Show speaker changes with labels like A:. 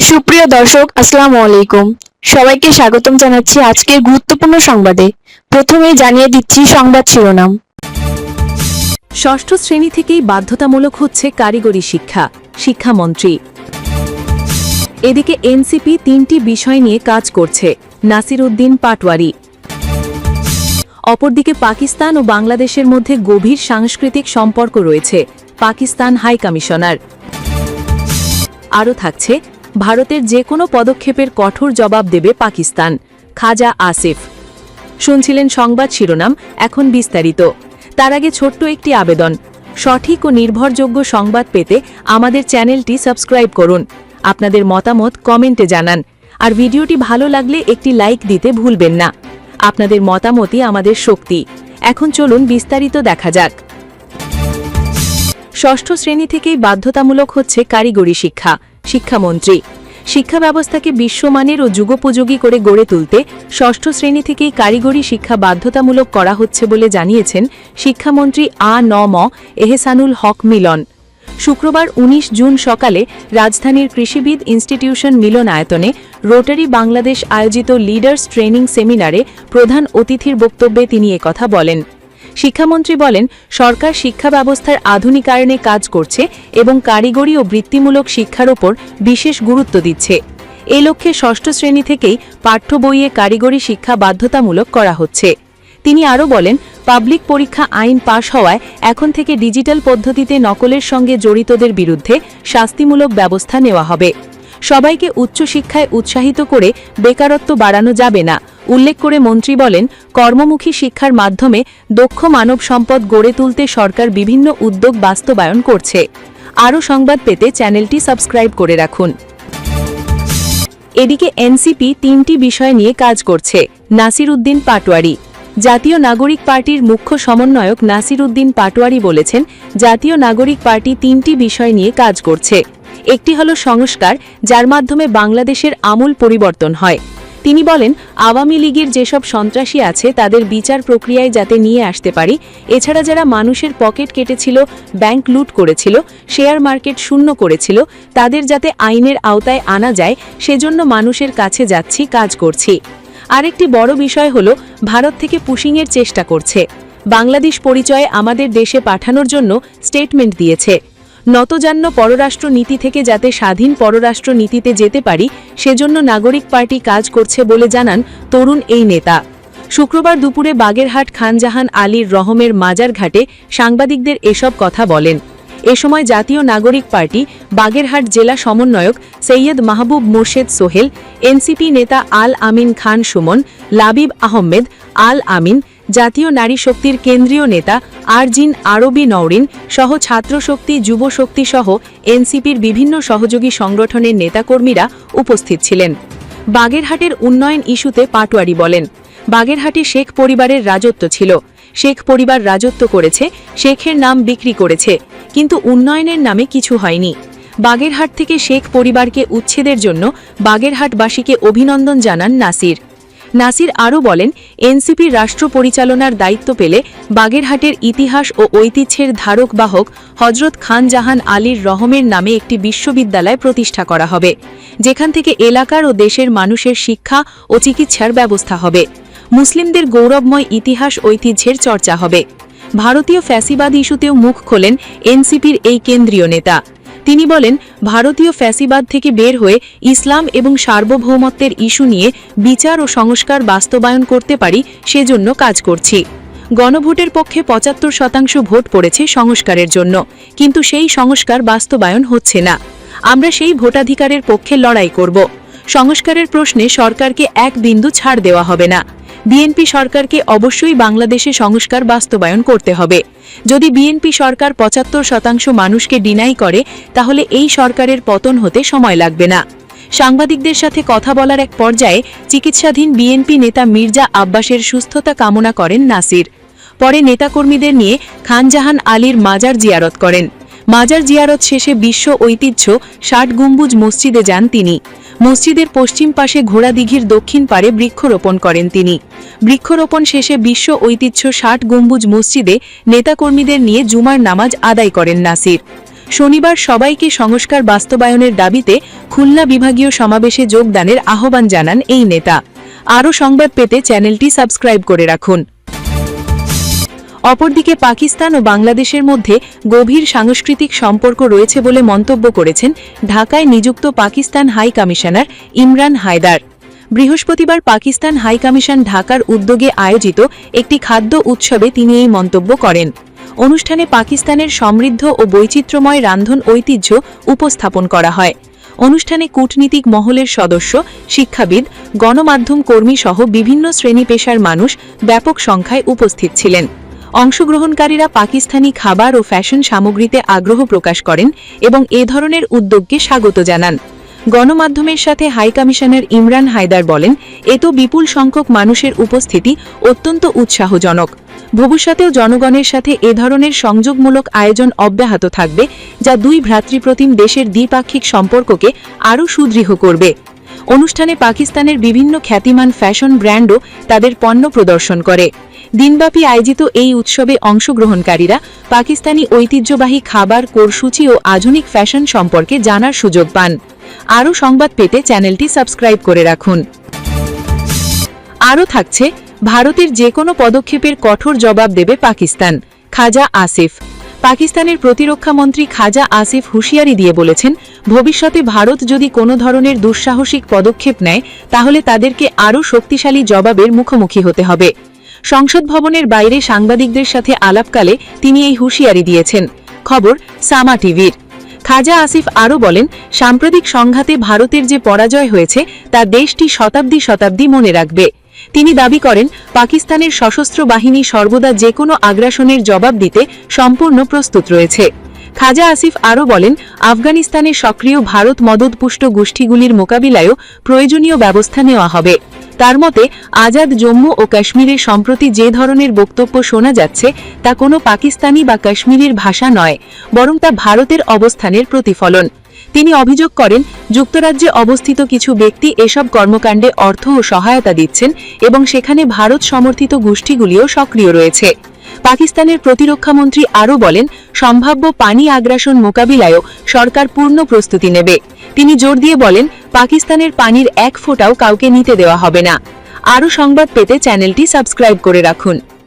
A: সুপ্রিয় দর্শক, আসসালামু আলাইকুম। সবাইকে স্বাগতম জানাচ্ছি আজকের গুরুত্বপূর্ণ সংবাদে। প্রথমেই জানিয়ে দিচ্ছি সংবাদ শিরোনাম।
B: ষষ্ঠ শ্রেণী থেকেই বাধ্যতামূলক হচ্ছে কারিগরি শিক্ষা, শিক্ষামন্ত্রী। এদিকে এনসিপি ৩টি বিষয় নিয়ে কাজ করছে, নাসির উদ্দিন পাটওয়ারি। অপরদিকে পাকিস্তান ও বাংলাদেশের মধ্যে গভীর সাংস্কৃতিক সম্পর্ক রয়েছে, পাকিস্তান হাই কমিশনার। আরও থাকছে, ভারতের যে কোনো পদক্ষেপের কঠোর জবাব দেবে পাকিস্তান, খাজা আসিফ। শুনছিলেন সংবাদ শিরোনাম, এখন বিস্তারিত। তার আগে ছোট্ট একটি আবেদন, সঠিক ও নির্ভরযোগ্য সংবাদ পেতে আমাদের চ্যানেলটি সাবস্ক্রাইব করুন, আপনাদের মতামত কমেন্টে জানান, আর ভিডিওটি ভালো লাগলে একটি লাইক দিতে ভুলবেন না। আপনাদের মতামতই আমাদের শক্তি। এখন চলুন বিস্তারিত দেখা যাক। ষষ্ঠ শ্রেণী থেকেই বাধ্যতামূলক হচ্ছে কারিগরি শিক্ষা, শিক্ষামন্ত্রী। শিক্ষা ব্যবস্থাকে বিশ্বমানের ও যুগোপযোগী করে গড়ে তুলতে ষষ্ঠ শ্রেণী থেকেই কারিগরি শিক্ষা বাধ্যতামূলক করা হচ্ছে বলে জানিয়েছেন শিক্ষামন্ত্রী আ.ন.ম এহসানুল হক মিলন। শুক্রবার ১৯ জুন সকালে রাজধানীর কৃষিবিদ ইনস্টিটিউশন মিলনায়তনে রোটারি বাংলাদেশ আয়োজিত লিডার্স ট্রেনিং সেমিনারে প্রধান অতিথির বক্তব্যে তিনি একথা বলেন। শিক্ষামন্ত্রী বলেন, সরকার শিক্ষা ব্যবস্থার আধুনিকায়নে কাজ করছে এবং কারিগরি ও বৃত্তিমূলক শিক্ষার ওপর বিশেষ গুরুত্ব দিচ্ছে। এ লক্ষ্যে ষষ্ঠ শ্রেণী থেকেই পাঠ্য বইয়ে কারিগরি শিক্ষা বাধ্যতামূলক করা হচ্ছে। তিনি আরও বলেন, পাবলিক পরীক্ষা আইন পাশ হওয়ায় এখন থেকে ডিজিটাল পদ্ধতিতে নকলের সঙ্গে জড়িতদের বিরুদ্ধে শাস্তিমূলক ব্যবস্থা নেওয়া হবে। সবাইকে উচ্চশিক্ষায় উৎসাহিত করে বেকারত্ব বাড়ানো যাবে না উল্লেখ করে মন্ত্রী বলেন, কর্মমুখী শিক্ষার মাধ্যমে দক্ষ মানব সম্পদ গড়ে তুলতে সরকার বিভিন্ন উদ্যোগ বাস্তবায়ন করছে। আরও সংবাদ পেতে চ্যানেলটি সাবস্ক্রাইব করে রাখুন। এদিকে এনসিপি ৩টি বিষয় নিয়ে কাজ করছে, নাসির উদ্দিন পাটওয়ারি। জাতীয় নাগরিক পার্টির মুখ্য সমন্বয়ক নাসির উদ্দিন পাটওয়ারি বলেছেন, জাতীয় নাগরিক পার্টি ৩টি বিষয় নিয়ে কাজ করছে। একটি হলো সংস্কার, যার মাধ্যমে বাংলাদেশের আমূল পরিবর্তন হয়। তিনি বলেন, আওয়ামী লীগের যেসব সন্ত্রাসী আছে তাদের বিচার প্রক্রিয়ায় যাতে নিয়ে আসতে পারি। এছাড়া যারা মানুষের পকেট কেটেছিল, ব্যাংক লুট করেছিল, শেয়ার মার্কেট শূন্য করেছিল, তাদের যাতে আইনের আওতায় আনা যায়, সেজন্য মানুষের কাছে যাচ্ছি, কাজ করছি। আরেকটি বড় বিষয় হলো, ভারত থেকে পুশিংয়ের চেষ্টা করছে। বাংলাদেশ পরিচয়ে আমাদের দেশে পাঠানোর জন্য স্টেটমেন্ট দিয়েছে। নতজান্য পররাষ্ট্র নীতি থেকে যাতে স্বাধীন পররাষ্ট্র নীতিতে যেতে পারি, সেজন্য নাগরিক পার্টি কাজ করছে বলে জানান তরুণ এই নেতা। শুক্রবার দুপুরে বাগেরহাট খানজাহান আলীর রহমের মাজার ঘাটে সাংবাদিকদের এসব কথা বলেন। এ সময় জাতীয় নাগরিক পার্টি বাগেরহাট জেলা সমন্বয়ক সৈয়দ মাহবুব মোর্শেদ সোহেল, এনসিপি নেতা আল আমিন খান সুমন, লাবিব আহমেদ আল আমিন, জাতীয় নারী শক্তির কেন্দ্রীয় নেতা আরজিন আরবি নওরিন সহ ছাত্রশক্তি, যুবশক্তি সহ এনসিপির বিভিন্ন সহযোগী সংগঠনের নেতাকর্মীরা উপস্থিত ছিলেন। বাগেরহাটের উন্নয়ন ইস্যুতে পাটওয়ারি বলেন, বাগেরহাটে শেখ পরিবারের রাজত্ব ছিল। শেখ পরিবার রাজত্ব করেছে, শেখের নাম বিক্রি করেছে, কিন্তু উন্নয়নের নামে কিছু হয়নি। বাগেরহাট থেকে শেখ পরিবারকে উচ্ছেদের জন্য বাগেরহাটবাসীকে অভিনন্দন জানান নাসির। নাসির আরও বলেন, এনসিপি রাষ্ট্র পরিচালনার দায়িত্ব পেলে বাগেরহাটের ইতিহাস ও ঐতিহ্যের ধারক বাহক হজরত খানজাহান আলীর রহমের নামে একটি বিশ্ববিদ্যালয় প্রতিষ্ঠা করা হবে, যেখান থেকে এলাকার ও দেশের মানুষের শিক্ষা ও চিকিৎসার ব্যবস্থা হবে। মুসলিমদের গৌরবময় ইতিহাস ঐতিহ্যের চর্চা হবে। ভারতীয় ফ্যাসিবাদ ইস্যুতেও মুখ খোলেন এনসিপির এই কেন্দ্রীয় নেতা। তিনি বলেন, ভারতীয় ফ্যাসিবাদ থেকে বের হয়ে ইসলাম এবং সার্বভৌমত্বের ইস্যু নিয়ে বিচার ও সংস্কার বাস্তবায়ন করতে পারি, সেজন্য কাজ করছি। গণভোটের পক্ষে ৭৫% ভোট পড়েছে সংস্কারের জন্য, কিন্তু সেই সংস্কার বাস্তবায়ন হচ্ছে না। আমরা সেই ভোটাধিকারের পক্ষে লড়াই করব। সংস্কারের প্রশ্নে সরকারকে এক বিন্দু ছাড় দেওয়া হবে না। বিএনপি সরকারকে অবশ্যই বাংলাদেশে সংস্কার বাস্তবায়ন করতে হবে। যদি বিএনপি সরকার ৭৫% মানুষকে ডিনাই করে, তাহলে এই সরকারের পতন হতে সময় লাগবে না। সাংবাদিকদের সাথে কথা বলার এক পর্যায়ে চিকিৎসাধীন বিএনপি নেতা মির্জা আব্বাসের সুস্থতা কামনা করেন নাসির। পরে নেতাকর্মীদের নিয়ে খানজাহান আলীর মাজার জিয়ারত করেন। মাজার জিয়ারত শেষে বিশ্ব ঐতিহ্য ৬০ গম্বুজ মসজিদে যান তিনি। মসজিদের পশ্চিম পাশে ঘোড়াদিঘির দক্ষিণ পারে বৃক্ষরোপণ করেন তিনি। বৃক্ষরোপণ শেষে বিশ্ব ঐতিহ্য ৬০ গম্বুজ মসজিদে নেতাকর্মীদের নিয়ে জুমার নামাজ আদায় করেন নাসির। শনিবার সবাইকে সংস্কার বাস্তবায়নের দাবিতে খুলনা বিভাগীয় সমাবেশে যোগদানের আহ্বান জানান এই নেতা। আরও সংবাদ পেতে চ্যানেলটি সাবস্ক্রাইব করে রাখুন। অপরদিকে পাকিস্তান ও বাংলাদেশের মধ্যে গভীর সাংস্কৃতিক সম্পর্ক রয়েছে বলে মন্তব্য করেছেন ঢাকায় নিযুক্ত পাকিস্তান হাই কমিশনার ইমরান হায়দার। বৃহস্পতিবার পাকিস্তান হাই কমিশন ঢাকার উদ্যোগে আয়োজিত একটি খাদ্য উৎসবে তিনি এই মন্তব্য করেন। অনুষ্ঠানে পাকিস্তানের সমৃদ্ধ ও বৈচিত্র্যময় রান্ধন ঐতিহ্য উপস্থাপন করা হয়। অনুষ্ঠানে কূটনীতিক মহলের সদস্য, শিক্ষাবিদ, গণমাধ্যম কর্মী সহ বিভিন্ন শ্রেণী পেশার মানুষ ব্যাপক সংখ্যায় উপস্থিত ছিলেন। অংশগ্রহণকারীরা পাকিস্তানি খাবার ও ফ্যাশন সামগ্রীতে আগ্রহ প্রকাশ করেন এবং এ ধরনের উদ্যোগকে স্বাগত জানান। গণমাধ্যমের সাথে হাইকমিশনার ইমরান হায়দার বলেন, এত বিপুল সংখ্যক মানুষের উপস্থিতি অত্যন্ত উৎসাহজনক। ভবিষ্যতেও জনগণের সাথে এ ধরনের সংযোগমূলক আয়োজন অব্যাহত থাকবে, যা দুই ভ্রাতৃপ্রতিম দেশের দ্বিপাক্ষিক সম্পর্ককে আরও সুদৃঢ় করবে। অনুষ্ঠানে পাকিস্তানের বিভিন্ন খ্যাতিমান ফ্যাশন ব্র্যান্ডও তাদের পণ্য প্রদর্শন করে। দিনব্যাপী আয়োজিত এই উৎসবে অংশগ্রহণকারীরা পাকিস্তানি ঐতিহ্যবাহী খাবার, কোরসূচি ও আধুনিক ফ্যাশন সম্পর্কে জানার সুযোগ পান। আরও সংবাদ পেতে চ্যানেলটি সাবস্ক্রাইব করে রাখুন। আরও থাকছে, ভারতের যে কোনো পদক্ষেপের কঠোর জবাব দেবে পাকিস্তান, খাজা আসিফ। পাকিস্তানের প্রতিরক্ষামন্ত্রী খাজা আসিফ হুঁশিয়ারি দিয়ে বলেছেন, ভবিষ্যতে ভারত যদি কোনো ধরনের দুঃসাহসিক পদক্ষেপ নেয় তাহলে তাদেরকে আরও শক্তিশালী জবাবের মুখোমুখি হতে হবে। সংসদ ভবনের বাইরে সাংবাদিকদের সাথে আলাপকালে তিনি এই হুঁশিয়ারি দিয়েছেন। খবর সামা টিভির। খাজা আসিফ আরও বলেন, সাম্প্রতিক সংঘাতে ভারতের যে পরাজয় হয়েছে তা দেশটি শতাব্দী শতাব্দী মনে রাখবে। তিনি দাবি করেন, পাকিস্তানের সশস্ত্র বাহিনী সর্বদা যে কোনো আগ্রাসনের জবাব দিতে সম্পূর্ণ প্রস্তুত রয়েছে। খাজা আসিফ আরও বলেন, আফগানিস্তানে সক্রিয় ভারত মদতপুষ্ট গোষ্ঠীগুলির মোকাবিলায়ও প্রয়োজনীয় ব্যবস্থা নেওয়া হবে। তার মতে, আজাদ জম্মু ও কাশ্মীরে সম্প্রতি যে ধরনের বক্তব্য শোনা যাচ্ছে তা কোনো পাকিস্তানি বা কাশ্মীরের ভাষা নয়, বরং তা ভারতের অবস্থানের প্রতিফলন। তিনি অভিযোগ করেন, যুক্তরাজ্যে অবস্থিত কিছু ব্যক্তি এসব কর্মকাণ্ডে অর্থ ও সহায়তা দিচ্ছেন এবং সেখানে ভারত সমর্থিত গোষ্ঠীগুলিও সক্রিয় রয়েছে। পাকিস্তানের প্রতিরক্ষামন্ত্রী আরও বলেন, সম্ভাব্য পানি আগ্রাসন মোকাবিলায়ও সরকার পূর্ণ প্রস্তুতি নেবে। তিনি জোর দিয়ে বলেন, পাকিস্তানের পানির এক ফোঁটাও কাউকে নিতে দেওয়া হবে না। আরও সংবাদ পেতে চ্যানেলটি সাবস্ক্রাইব করে রাখুন।